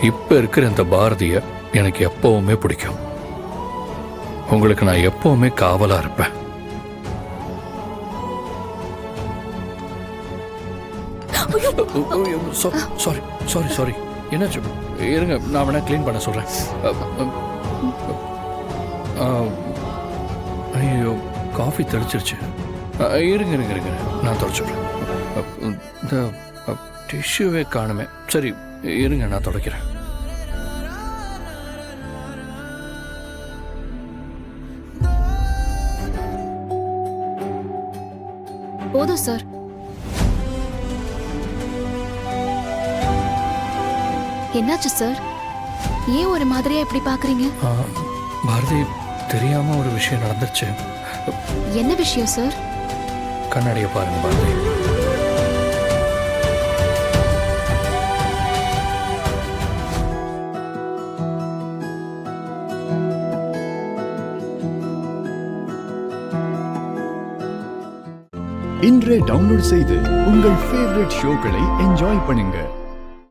இப்போ இருக்கிற இந்த பாரதியை எனக்கு எப்பவுமே பிடிக்கும். உங்களுக்கு நான் எப்பவுமே காவலா இருப்பேன். சாரி சாரி சாரி, என்னாச்சு? இருங்க, நான் வேணா க்ளீன் பண்ண சொல்றேன். ஐயோ, காஃபி தெளிச்சிருச்சு. இருங்க இருங்க இருங்க, நான் தொடச்சிடுறேன். இந்த டிஷ்யூவே காணுமே. சரி இருங்க, நான் தொடக்கிறேன். போதும் சார். என்னாச்சு சார்? ஏன் ஒரு மாதிரியா இப்படி பாக்குறீங்க? பாரதி, தெரியாம ஒரு விஷயம் நடந்துருச்சு. என்ன விஷயம் சார்? கண்ணாடியை பாருங்க பாரதி. இன்றே டவுன்லோட் செய்து உங்கள் ஃபேவரட் ஷோக்களை என்ஜாய் பண்ணுங்க.